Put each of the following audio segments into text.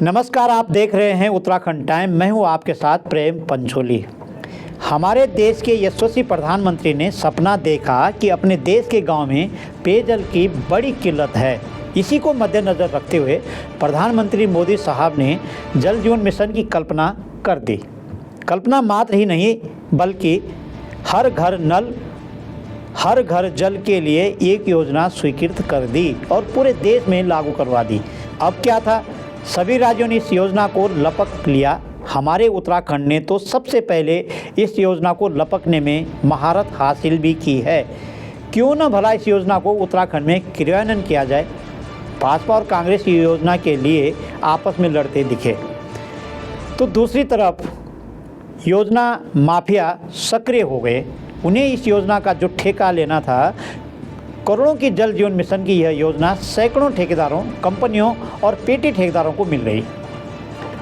नमस्कार, आप देख रहे हैं उत्तराखंड टाइम। मैं हूं आपके साथ प्रेम पंचोली। हमारे देश के यशस्वी प्रधानमंत्री ने सपना देखा कि अपने देश के गांव में पेयजल की बड़ी किल्लत है। इसी को मद्देनज़र रखते हुए प्रधानमंत्री मोदी साहब ने जल जीवन मिशन की कल्पना कर दी। कल्पना मात्र ही नहीं बल्कि हर घर नल हर घर जल के लिए एक योजना स्वीकृत कर दी और पूरे देश में लागू करवा दी। अब क्या था, सभी राज्यों ने इस योजना को लपक लिया। हमारे उत्तराखंड ने तो सबसे पहले इस योजना को लपकने में महारत हासिल भी की है। क्यों न भला इस योजना को उत्तराखंड में क्रियान्वयन किया जाए। भाजपा और कांग्रेस की योजना के लिए आपस में लड़ते दिखे तो दूसरी तरफ योजना माफिया सक्रिय हो गए। उन्हें इस योजना का जो ठेका लेना था, करोड़ों की जल जीवन मिशन की यह योजना सैकड़ों ठेकेदारों, कंपनियों और पेटी ठेकेदारों को मिल रही।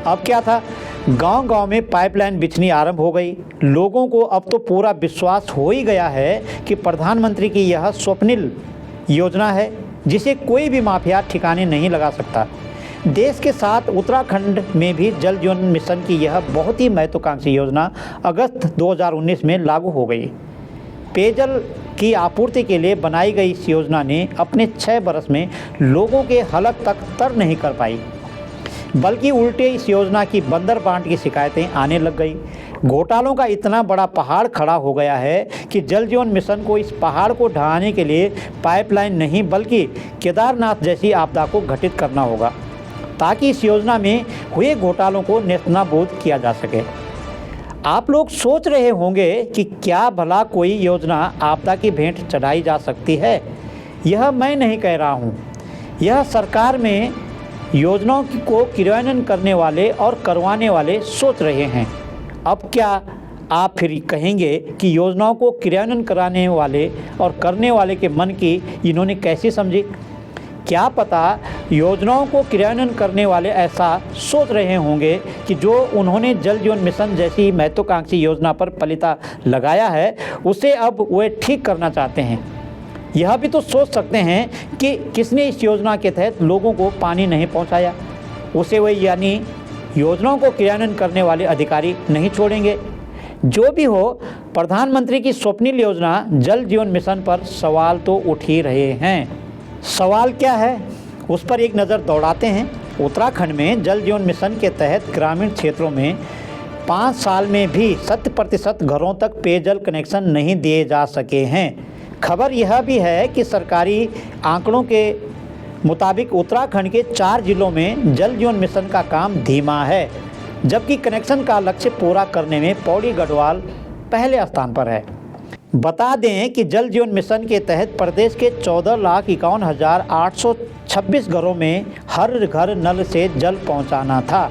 अब क्या था, गांव-गांव में पाइपलाइन बिछनी आरंभ हो गई। लोगों को अब तो पूरा विश्वास हो ही गया है कि प्रधानमंत्री की यह स्वप्निल योजना है जिसे कोई भी माफिया ठिकाने नहीं लगा सकता। देश के साथ उत्तराखंड में भी जल जीवन मिशन की यह बहुत ही महत्वाकांक्षी योजना अगस्त 2019 में लागू हो गई। पेयजल की आपूर्ति के लिए बनाई गई इस योजना ने अपने 6 बरस में लोगों के हलक तक तर नहीं कर पाई, बल्कि उल्टे इस योजना की बंदर बांट की शिकायतें आने लग गई। घोटालों का इतना बड़ा पहाड़ खड़ा हो गया है कि जल जीवन मिशन को इस पहाड़ को ढहाने के लिए पाइपलाइन नहीं बल्कि केदारनाथ जैसी आपदा को घटित करना होगा, ताकि इस योजना में हुए घोटालों को नेस्तनाबूद किया जा सके। आप लोग सोच रहे होंगे कि क्या भला कोई योजना आपदा की भेंट चढ़ाई जा सकती है। यह मैं नहीं कह रहा हूँ, यह सरकार में योजनाओं को क्रियान्वयन करने वाले और करवाने वाले सोच रहे हैं। अब क्या आप फिर कहेंगे कि योजनाओं को क्रियान्वयन कराने वाले और करने वाले के मन की इन्होंने कैसी समझी। क्या पता योजनाओं को क्रियान्वयन करने वाले ऐसा सोच रहे होंगे कि जो उन्होंने जल जीवन मिशन जैसी महत्वाकांक्षी योजना पर पलीता लगाया है उसे अब वे ठीक करना चाहते हैं। यह भी तो सोच सकते हैं कि किसने इस योजना के तहत लोगों को पानी नहीं पहुंचाया, उसे वे यानी योजनाओं को क्रियान्वयन करने वाले अधिकारी नहीं छोड़ेंगे। जो भी हो, प्रधानमंत्री की स्वप्निल योजना जल जीवन मिशन पर सवाल तो उठ ही रहे हैं। सवाल क्या है, उस पर एक नज़र दौड़ाते हैं। उत्तराखंड में जल जीवन मिशन के तहत ग्रामीण क्षेत्रों में 5 साल में भी 100% घरों तक पेयजल कनेक्शन नहीं दिए जा सके हैं। खबर यह भी है कि सरकारी आंकड़ों के मुताबिक उत्तराखंड के 4 जिलों में जल जीवन मिशन का काम धीमा है, जबकि कनेक्शन का लक्ष्य पूरा करने में पौड़ी गढ़वाल पहले स्थान पर है। बता दें कि जल जीवन मिशन के तहत प्रदेश के 14,51,826 घरों में हर घर नल से जल पहुंचाना था।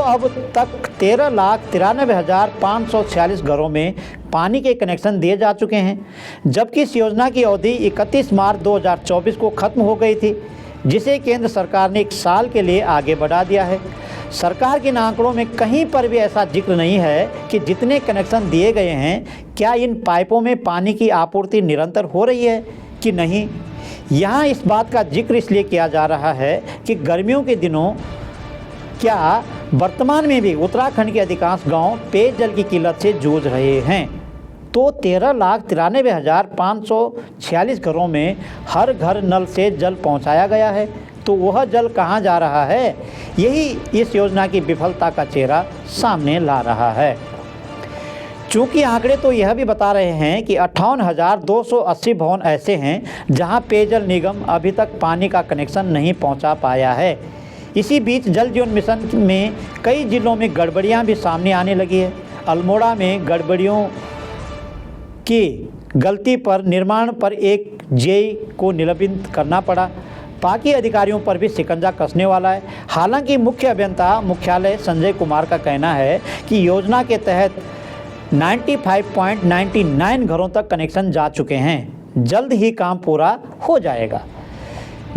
अब तक 13,93,546 घरों में पानी के कनेक्शन दिए जा चुके हैं, जबकि इस योजना की अवधि 31 मार्च 2024 को खत्म हो गई थी, जिसे केंद्र सरकार ने 1 साल के लिए आगे बढ़ा दिया है। सरकार के आंकड़ों में कहीं पर भी ऐसा जिक्र नहीं है कि जितने कनेक्शन दिए गए हैं, क्या इन पाइपों में पानी की आपूर्ति निरंतर हो रही है कि नहीं। यहाँ इस बात का जिक्र इसलिए किया जा रहा है कि गर्मियों के दिनों क्या वर्तमान में भी उत्तराखंड के अधिकांश गांव पेयजल की किल्लत से जूझ रहे हैं। तो 13,93,546 घरों में हर घर नल से जल पहुंचाया गया है, तो वह जल कहां जा रहा है, यही इस योजना की विफलता का चेहरा सामने ला रहा है। चूँकि आंकड़े तो यह भी बता रहे हैं कि 58,280 भवन ऐसे हैं जहां पेयजल निगम अभी तक पानी का कनेक्शन नहीं पहुंचा पाया है। इसी बीच जल जीवन मिशन में कई जिलों में गड़बड़ियां भी सामने आने लगी है। अल्मोड़ा में गड़बड़ियों की गलती पर निर्माण पर एक जेई को निलंबित करना पड़ा। बाकी अधिकारियों पर भी शिकंजा कसने वाला है। हालांकि मुख्य अभियंता मुख्यालय संजय कुमार का कहना है कि योजना के तहत 95.99 घरों तक कनेक्शन जा चुके हैं। जल्द ही काम पूरा हो जाएगा।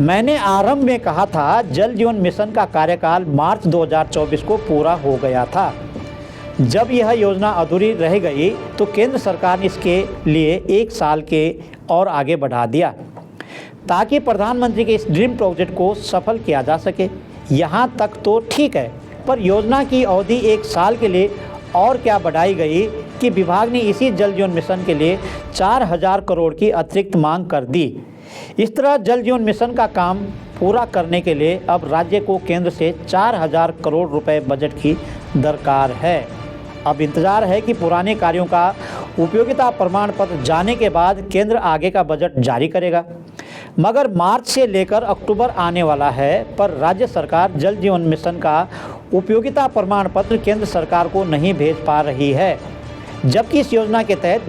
मैंने आरंभ में कहा था, जल जीवन मिशन का कार्यकाल मार्च 2024 को पूरा हो गया था। जब यह योजना अधूरी रह गई तो केंद्र सरकार ने इसके लिए 1 साल के और आगे बढ़ा दिया, ताकि प्रधानमंत्री के इस ड्रीम प्रोजेक्ट को सफल किया जा सके। यहाँ तक तो ठीक है, पर योजना की अवधि 1 साल के लिए और क्या बढ़ाई गई कि विभाग ने इसी जल जीवन मिशन के लिए 4000 करोड़ की अतिरिक्त मांग कर दी। इस तरह जल जीवन मिशन का काम पूरा करने के लिए अब राज्य को केंद्र से 4000 करोड़ रुपए बजट की दरकार है। अब इंतज़ार है कि पुराने कार्यों का उपयोगिता प्रमाण पत्र जाने के बाद केंद्र आगे का बजट जारी करेगा। मगर मार्च से लेकर अक्टूबर आने वाला है, पर राज्य सरकार जल जीवन मिशन का उपयोगिता प्रमाण पत्र केंद्र सरकार को नहीं भेज पा रही है, जबकि इस योजना के तहत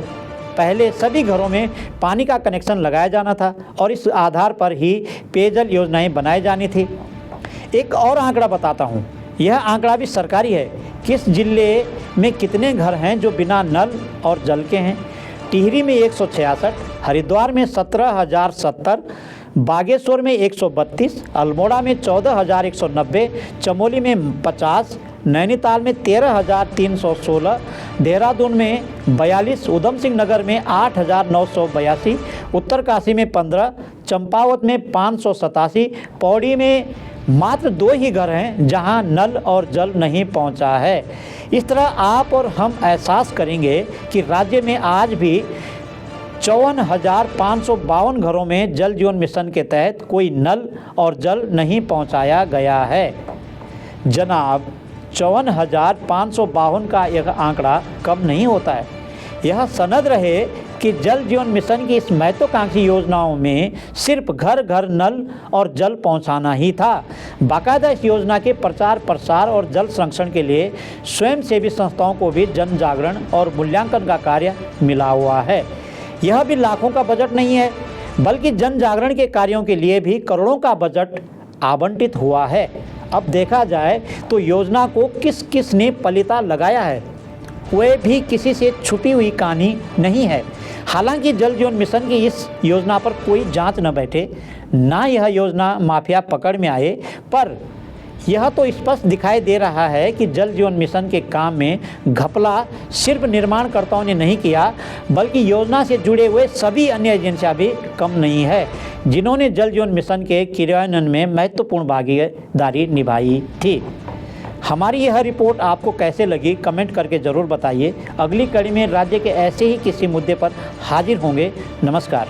पहले सभी घरों में पानी का कनेक्शन लगाया जाना था और इस आधार पर ही पेयजल योजनाएं बनाई जानी थी। एक और आंकड़ा बताता हूं, यह आंकड़ा भी सरकारी है। किस जिले में कितने घर हैं जो बिना नल और जल के हैं? टिहरी में 166, हरिद्वार में 17,070, बागेश्वर में 132, अल्मोड़ा में 14,190, चमोली में 50, नैनीताल में 13,316, देहरादून में 42, उधम सिंह नगर में 8,982, उत्तरकाशी में 15, चंपावत में 587, पौड़ी में मात्र 2 ही घर हैं जहां नल और जल नहीं पहुंचा है। इस तरह आप और हम एहसास करेंगे कि राज्य में आज भी 54,552 घरों में जल जीवन मिशन के तहत कोई नल और जल नहीं पहुंचाया गया है। जनाब, 54,552 का यह आंकड़ा कम नहीं होता है। यह सनद रहे कि जल जीवन मिशन की इस महत्वाकांक्षी योजनाओं में सिर्फ घर घर नल और जल पहुंचाना ही था। बाकायदा इस योजना के प्रचार प्रसार और जल संरक्षण के लिए स्वयंसेवी संस्थाओं को भी जन जागरण और मूल्यांकन का कार्य मिला हुआ है। यह भी लाखों का बजट नहीं है, बल्कि जन जागरण के कार्यों के लिए भी करोड़ों का बजट आवंटित हुआ है। अब देखा जाए तो योजना को किस किस ने पलीता लगाया है, वह भी किसी से छुपी हुई कहानी नहीं है। हालांकि जल जीवन मिशन की इस योजना पर कोई जांच न बैठे, ना यह योजना माफिया पकड़ में आए, पर यह तो स्पष्ट दिखाई दे रहा है कि जल जीवन मिशन के काम में घपला सिर्फ निर्माणकर्ताओं ने नहीं किया, बल्कि योजना से जुड़े हुए सभी अन्य एजेंसियां भी कम नहीं है, जिन्होंने जल जीवन मिशन के क्रियान्वयन में महत्वपूर्ण भागीदारी निभाई थी। हमारी यह रिपोर्ट आपको कैसे लगी, कमेंट करके ज़रूर बताइए। अगली कड़ी में राज्य के ऐसे ही किसी मुद्दे पर हाजिर होंगे। नमस्कार।